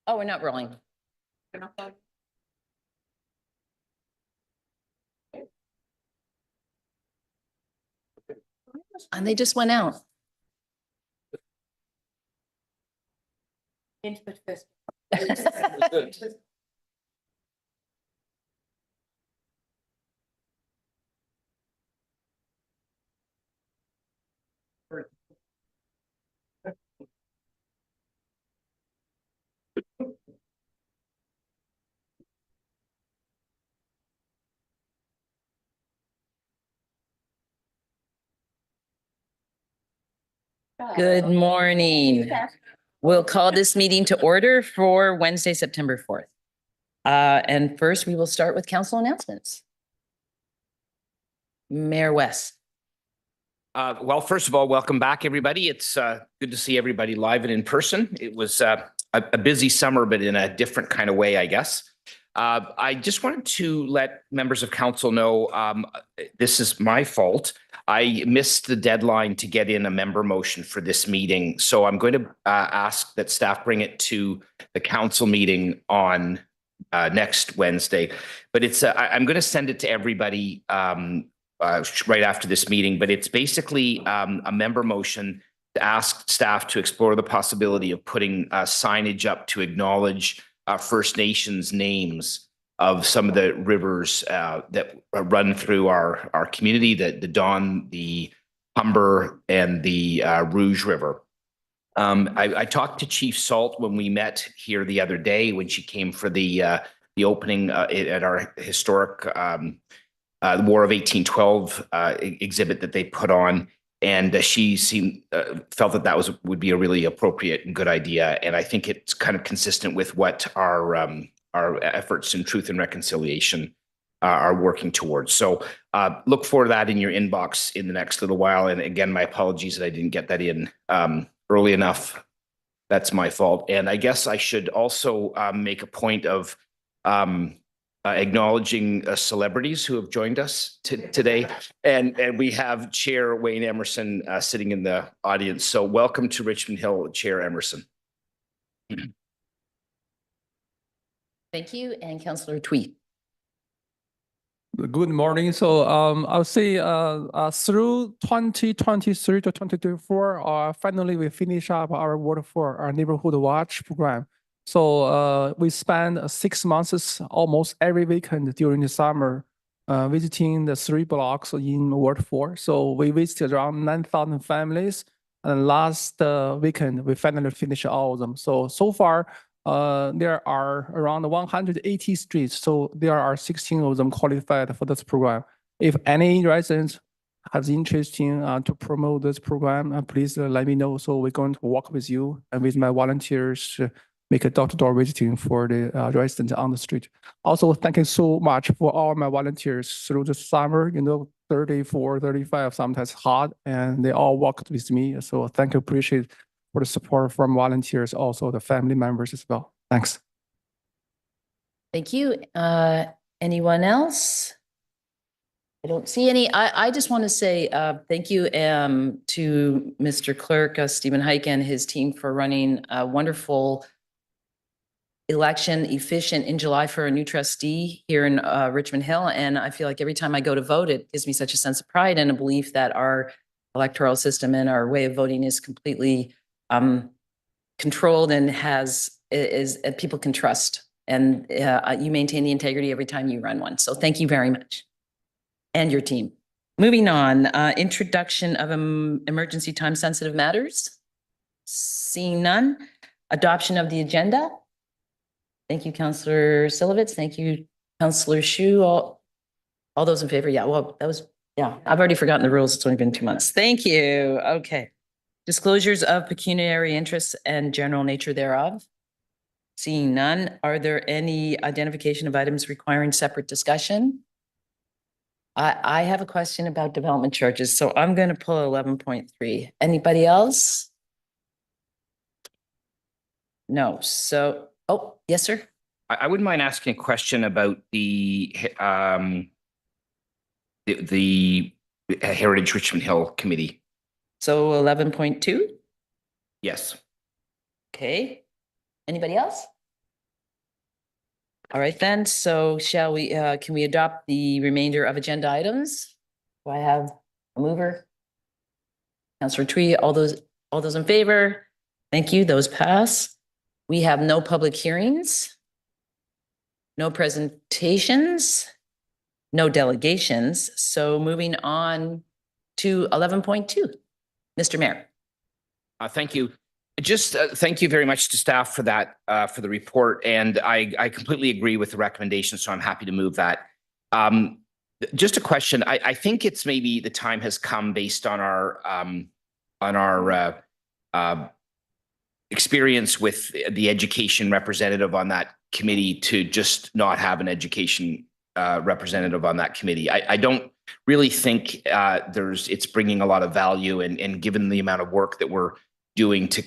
Oh, we're not rolling. And they just went out. Good morning. We'll call this meeting to order for Wednesday, September 4th. And first we will start with council announcements. Mayor West. Well, first of all, welcome back, everybody. It's good to see everybody live and in person. It was a busy summer, but in a different kind of way, I guess. I just wanted to let members of council know this is my fault. I missed the deadline to get in a member motion for this meeting. So I'm going to ask that staff bring it to the council meeting on next Wednesday. But it's I'm going to send it to everybody right after this meeting. But it's basically a member motion to ask staff to explore the possibility of putting signage up to acknowledge First Nations names of some of the rivers that run through our community, the Don, the Humber, and the Rouge River. I talked to Chief Salt when we met here the other day when she came for the opening at our historic War of 1812 exhibit that they put on. And she felt that would be a really appropriate and good idea. And I think it's kind of consistent with what our efforts in truth and reconciliation are working towards. So look for that in your inbox in the next little while. And again, my apologies that I didn't get that in early enough. That's my fault. And I guess I should also make a point of acknowledging celebrities who have joined us today. And we have Chair Wayne Emerson sitting in the audience. So welcome to Richmond Hill, Chair Emerson. Thank you. And Councillor Tweed. Good morning. So I'll say through 2023 to 2024, finally we finish up our Ward 4, our neighborhood watch program. So we spent 6 months almost every weekend during the summer visiting the 3 blocks in Ward 4. So we visited around 9,000 families. And last weekend, we finally finished all of them. So far, there are around 180 streets. So there are 16 of them qualified for this program. If any residents has interest in to promote this program, please let me know. So we're going to work with you and with my volunteers make a door-to-door visiting for the residents on the street. Also, thank you so much for all my volunteers through the summer, 34, 35, sometimes hard, and they all worked with me. So thank you, appreciate for the support from volunteers, also the family members as well. Thanks. Thank you. Anyone else? I don't see any. I just want to say thank you to Mr. Clerk, Stephen Hike, and his team for running a wonderful election, efficient in July for a new trustee here in Richmond Hill. And I feel like every time I go to vote, it gives me such a sense of pride and a belief that our electoral system and our way of voting is completely controlled and people can trust. And you maintain the integrity every time you run one. So thank you very much. And your team. Moving on, introduction of emergency time sensitive matters. Seeing none. Adoption of the agenda. Thank you, Councillor Silovitz. Thank you, Councillor Shu. All those in favor? Yeah, well, I've already forgotten the rules. It's only been 2 months. Thank you. Okay. Disclosures of pecuniary interests and general nature thereof. Seeing none. Are there any identification of items requiring separate discussion? I have a question about development charges, so I'm going to pull 11.3. Anybody else? No. So, oh, yes, sir. I wouldn't mind asking a question about the Heritage Richmond Hill Committee. So 11.2? Yes. Okay. Anybody else? All right then, so shall we, can we adopt the remainder of agenda items? Do I have a mover? Councillor Twee, all those in favor? Thank you, those pass. We have no public hearings, no presentations, no delegations. So moving on to 11.2. Mr. Mayor. Thank you. Just thank you very much to staff for that, for the report. And I completely agree with the recommendation, so I'm happy to move that. Just a question. I think it's maybe the time has come based on our experience with the education representative on that committee to just not have an education representative on that committee. I don't really think it's bringing a lot of value, and given the amount of work that we're doing to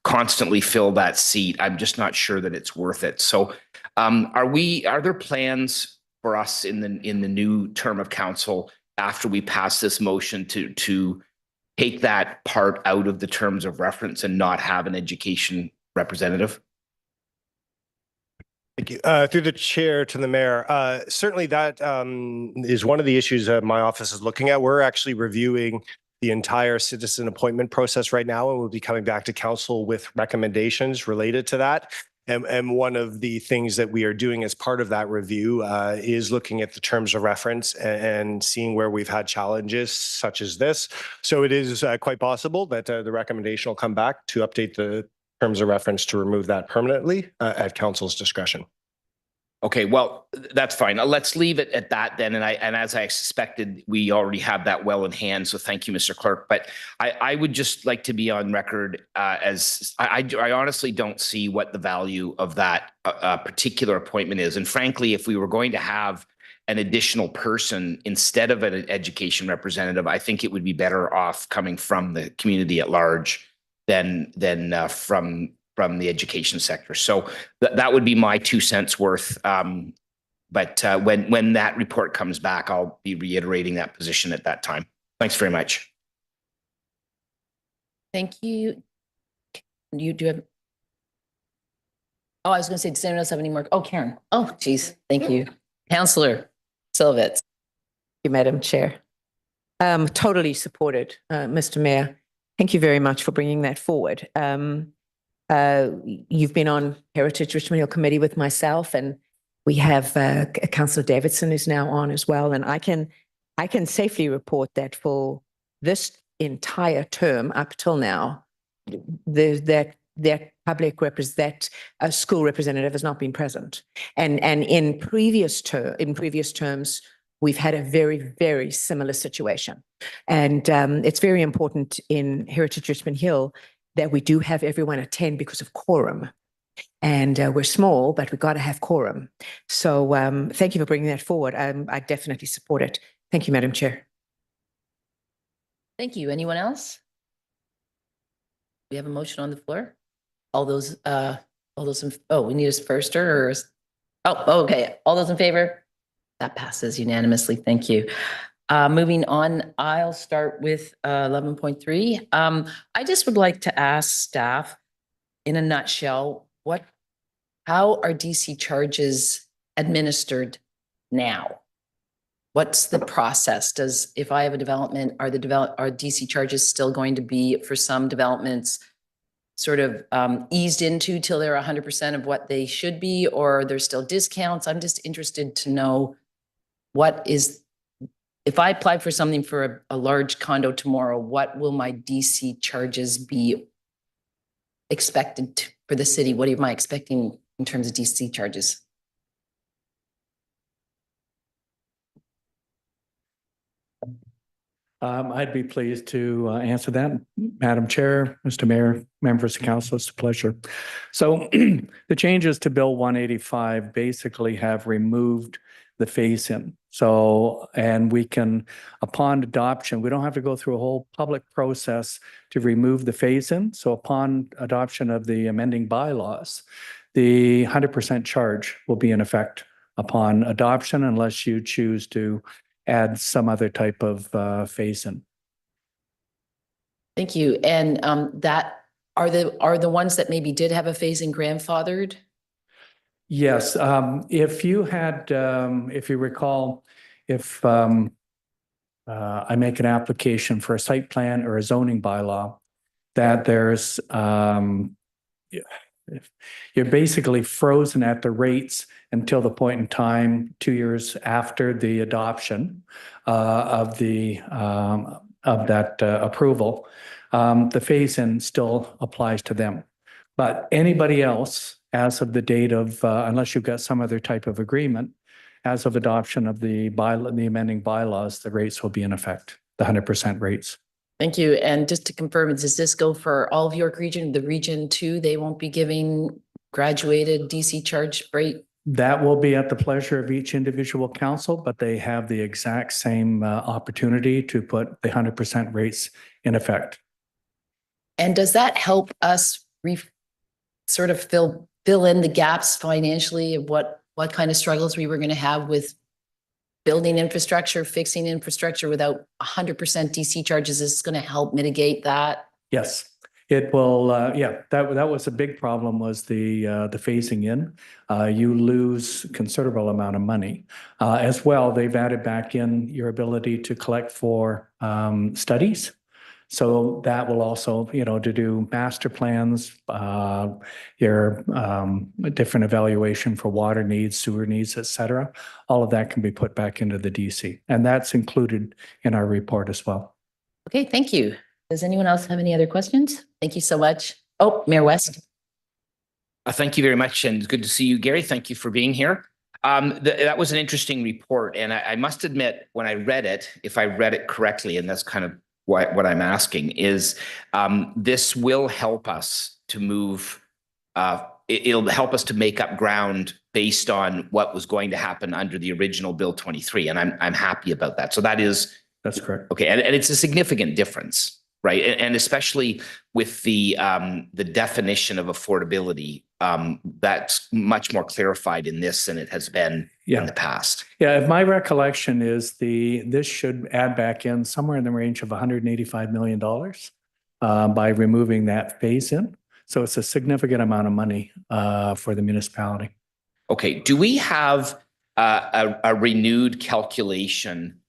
constantly fill that seat, I'm just not sure that it's worth it. So are there plans for us in the new term of council after we pass this motion to take that part out of the terms of reference and not have an education representative? Thank you. Through the chair to the mayor, certainly that is one of the issues that my office is looking at. We're actually reviewing the entire citizen appointment process right now, and we'll be coming back to council with recommendations related to that. And one of the things that we are doing as part of that review is looking at the terms of reference and seeing where we've had challenges such as this. So it is quite possible that the recommendation will come back to update the terms of reference to remove that permanently at council's discretion. Okay, well, that's fine. Let's leave it at that then. And as I suspected, we already have that well in hand. So thank you, Mr. Clerk. But I would just like to be on record as I honestly don't see what the value of that particular appointment is. And frankly, if we were going to have an additional person instead of an education representative, I think it would be better off coming from the community at large than from the education sector. So that would be my 2 cents worth. But when that report comes back, I'll be reiterating that position at that time. Thanks very much. Thank you. You do have. Oh, I was going to say, does anyone else have any more? Oh, Karen. Oh, geez. Thank you. Councillor Silvitz. Thank you, Madam Chair. Totally supported, Mr. Mayor. Thank you very much for bringing that forward. You've been on Heritage Richmond Hill Committee with myself, and we have Councillor Davidson is now on as well. And I can safely report that for this entire term up till now, that school representative has not been present. And in previous terms, we've had a very, very similar situation. And it's very important in Heritage Richmond Hill that we do have everyone attend because of quorum. And we're small, but we've got to have quorum. So thank you for bringing that forward. I definitely support it. Thank you, Madam Chair. Thank you. Anyone else? We have a motion on the floor. All those we need a firster or okay. All those in favor? That passes unanimously. Thank you. Moving on, I'll start with 11.3. I just would like to ask staff in a nutshell, how are DC charges administered now? What's the process? If I have a development, are DC charges still going to be for some developments sort of eased into till they're 100% of what they should be, or there's still discounts? I'm just interested to know if I apply for something for a large condo tomorrow, what will my DC charges be expected for the city? What am I expecting in terms of DC charges? I'd be pleased to answer that, Madam Chair, Mr. Mayor, members of council. It's a pleasure. So the changes to Bill 185 basically have removed the phase-in. So, and we can, upon adoption, we don't have to go through a whole public process to remove the phase-in. So upon adoption of the amending bylaws, the 100% charge will be in effect upon adoption unless you choose to add some other type of phase-in. Thank you. And that are the ones that maybe did have a phase-in grandfathered? Yes, if you had, if you recall, if I make an application for a site plan or a zoning bylaw, that there's if you're basically frozen at the rates until the point in time, 2 years after the adoption of that approval. The phase-in still applies to them. But anybody else, as of the date of, unless you've got some other type of agreement, as of adoption of the amending bylaws, the rates will be in effect, the 100% rates. Thank you. And just to confirm, does this go for all of York Region, the Region 2? They won't be giving graduated DC charge rate? That will be at the pleasure of each individual council, but they have the exact same opportunity to put the 100% rates in effect. And does that help us sort of fill in the gaps financially of what kind of struggles we were going to have with building infrastructure, fixing infrastructure without 100% DC charges? Is going to help mitigate that? Yes, it will. Yeah, that was a big problem, was the phasing in. You lose considerable amount of money. As well, they've added back in your ability to collect for studies. So that will also, to do master plans, your different evaluation for water needs, sewer needs, et cetera. All of that can be put back into the DC. And that's included in our report as well. Okay, thank you. Does anyone else have any other questions? Thank you so much. Oh, Mayor West. Thank you very much, and good to see you, Gary. Thank you for being here. That was an interesting report, and I must admit, when I read it, if I read it correctly, and that's kind of what I'm asking, is this will help us to move. It'll help us to make up ground based on what was going to happen under the original Bill 23, and I'm happy about that. So that's correct. Okay, and it's a significant difference, right? And especially with the definition of affordability, that's much more clarified in this than it has been in the past. Yeah, my recollection is this should add back in somewhere in the range of $185 million by removing that phase in. So it's a significant amount of money for the municipality. Okay, do we have a renewed calculation?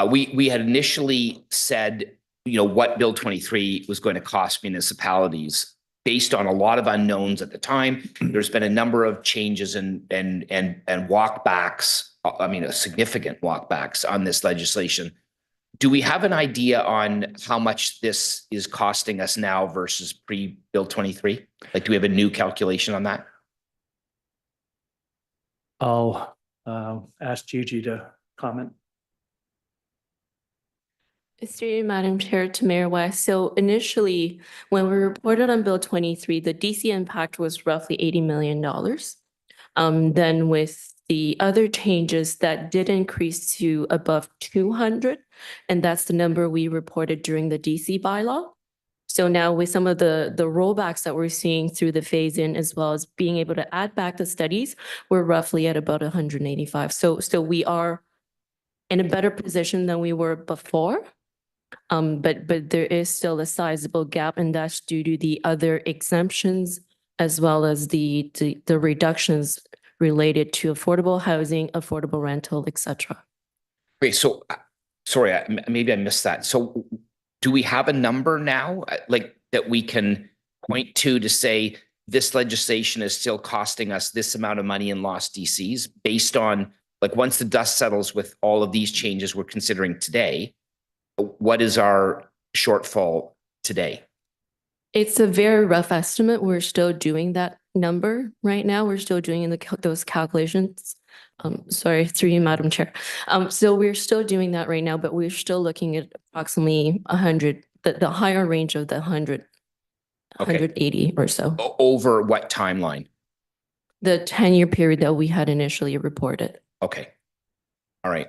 We had initially said, what Bill 23 was going to cost municipalities based on a lot of unknowns at the time. There's been a number of changes and walkbacks. I mean, significant walkbacks on this legislation. Do we have an idea on how much this is costing us now versus pre-Bill 23? Like, do we have a new calculation on that? I'll ask Gigi to comment. Through you, Madam Chair, to Mayor West. So initially, when we reported on Bill 23, the DC impact was roughly $80 million. Then with the other changes, that did increase to above 200, and that's the number we reported during the DC bylaw. So now with some of the rollbacks that we're seeing through the phase-in, as well as being able to add back the studies, we're roughly at about 185. So we are in a better position than we were before. But there is still a sizable gap, and that's due to the other exemptions as well as the reductions related to affordable housing, affordable rental, et cetera. Wait, so sorry, maybe I missed that. So do we have a number now, like, that we can point to say this legislation is still costing us this amount of money in lost DCs based on, like, once the dust settles with all of these changes we're considering today? What is our shortfall today? It's a very rough estimate. We're still doing that number right now. We're still doing those calculations. Sorry, through you, Madam Chair. So we're still doing that right now, but we're still looking at approximately 100, the higher range of the 100, 180 or so. Over what timeline? The 10-year period that we had initially reported. Okay. All right.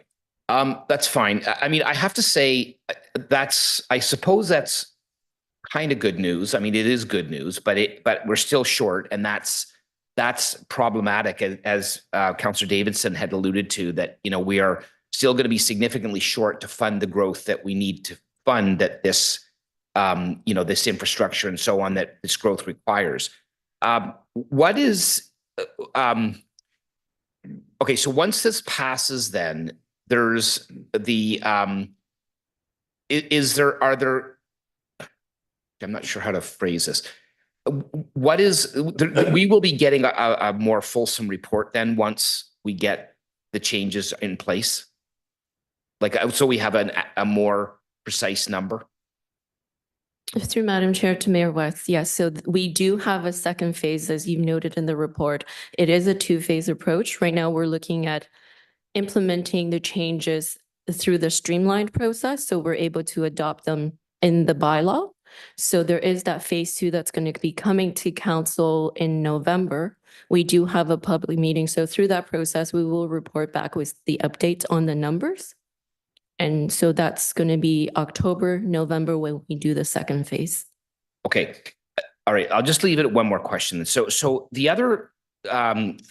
That's fine. I mean, I have to say I suppose that's kind of good news. I mean, it is good news, but we're still short, and that's problematic, as Councillor Davidson had alluded to, that, we are still going to be significantly short to fund the growth that we need to fund that this infrastructure and so on that this growth requires. What is okay, so once this passes, then there's the, are there, I'm not sure how to phrase this. What is, we will be getting a more fulsome report then once we get the changes in place? Like, so we have a more precise number? Through Madam Chair to Mayor West, yes. So we do have a second phase, as you've noted in the report. It is a two-phase approach. Right now, we're looking at implementing the changes through the streamlined process, so we're able to adopt them in the bylaw. So there is that phase two that's going to be coming to council in November. We do have a public meeting. So through that process, we will report back with the updates on the numbers. And so that's going to be October, November when we do the second phase. Okay. All right. I'll just leave it at one more question. So the other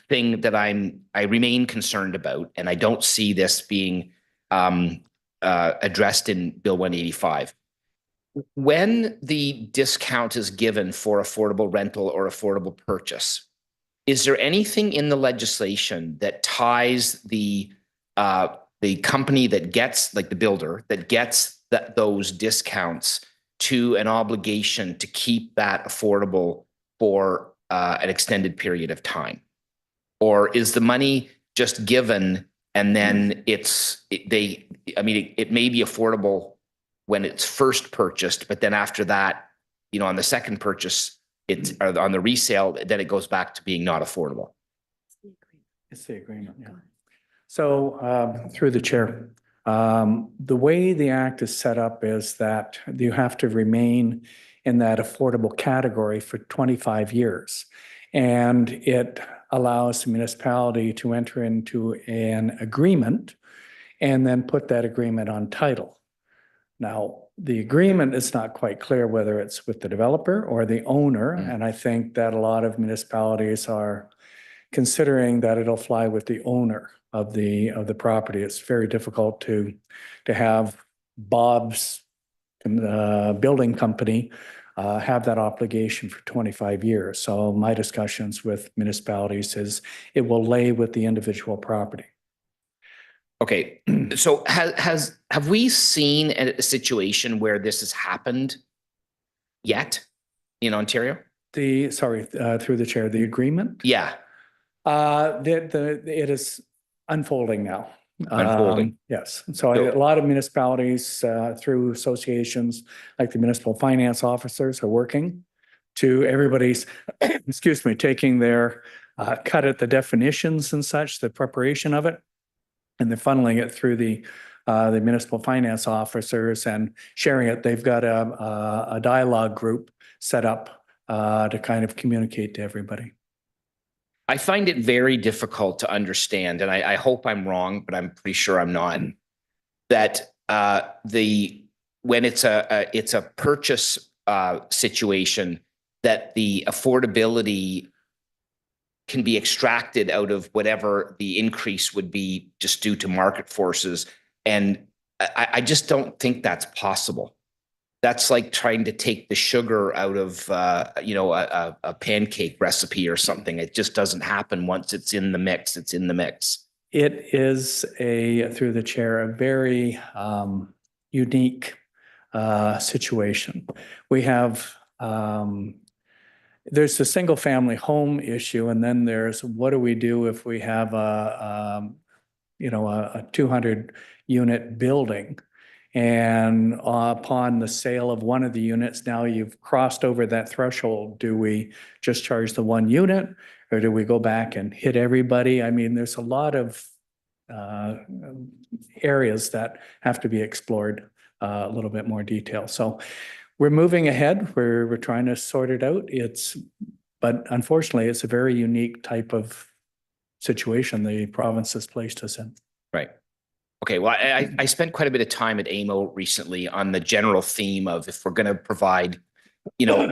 thing that I remain concerned about, and I don't see this being addressed in Bill 185. When the discount is given for affordable rental or affordable purchase, is there anything in the legislation that ties the company that gets, like the builder, that gets those discounts to an obligation to keep that affordable for an extended period of time? Or is the money just given and then it may be affordable when it's first purchased, but then after that, on the second purchase, or on the resale, then it goes back to being not affordable? It's the agreement, yeah. So through the chair, the way the act is set up is that you have to remain in that affordable category for 25 years. And it allows the municipality to enter into an agreement and then put that agreement on title. Now, the agreement is not quite clear whether it's with the developer or the owner. And I think that a lot of municipalities are considering that it'll fly with the owner of the property. It's very difficult to have Bob's building company have that obligation for 25 years. So my discussions with municipalities is it will lay with the individual property. Okay, so have we seen a situation where this has happened yet in Ontario? Through the chair, the agreement? Yeah. It is unfolding now. Unfolding. Yes. So a lot of municipalities through associations like the municipal finance officers are working to everybody's, excuse me, taking their cut at the definitions and such, the preparation of it, and they're funneling it through the municipal finance officers and sharing it. They've got a dialogue group set up to kind of communicate to everybody. I find it very difficult to understand, and I hope I'm wrong, but I'm pretty sure I'm not, that when it's a purchase situation, that the affordability can be extracted out of whatever the increase would be just due to market forces. And I just don't think that's possible. That's like trying to take the sugar out of, a pancake recipe or something. It just doesn't happen once it's in the mix. It's in the mix. It is through the chair, a very unique situation. We have, there's the single family home issue, and then there's what do we do if we have a 200 unit building, and upon the sale of one of the units, now you've crossed over that threshold. Do we just charge the one unit, or do we go back and hit everybody? I mean, there's a lot of areas that have to be explored a little bit more detail. So we're moving ahead. We're trying to sort it out. But unfortunately, it's a very unique type of situation the province has placed us in. Right. Okay. Well, I spent quite a bit of time at AMO recently on the general theme of if we're going to provide,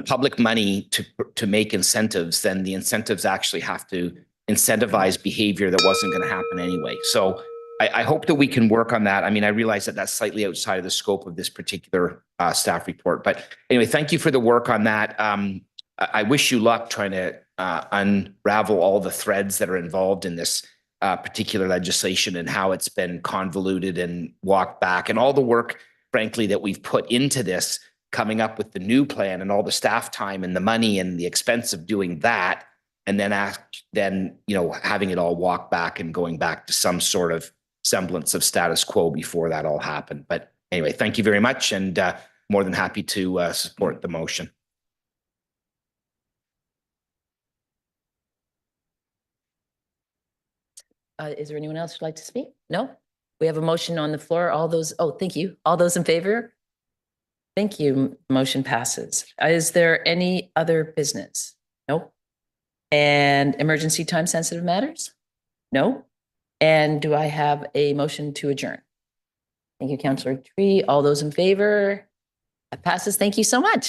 public money to make incentives, then the incentives actually have to incentivize behavior that wasn't going to happen anyway. So I hope that we can work on that. I mean, I realize that that's slightly outside of the scope of this particular staff report, but anyway, thank you for the work on that. I wish you luck trying to unravel all the threads that are involved in this particular legislation and how it's been convoluted and walked back, and all the work, frankly, that we've put into this, coming up with the new plan and all the staff time and the money and the expense of doing that, and then having it all walk back and going back to some sort of semblance of status quo before that all happened. But anyway, thank you very much, and more than happy to support the motion. Is there anyone else who'd like to speak? No? We have a motion on the floor. Thank you. All those in favor? Thank you. Motion passes. Is there any other business? Nope. And emergency time sensitive matters? No. And do I have a motion to adjourn? Thank you, Councillor Tree. All those in favor? That passes. Thank you so much.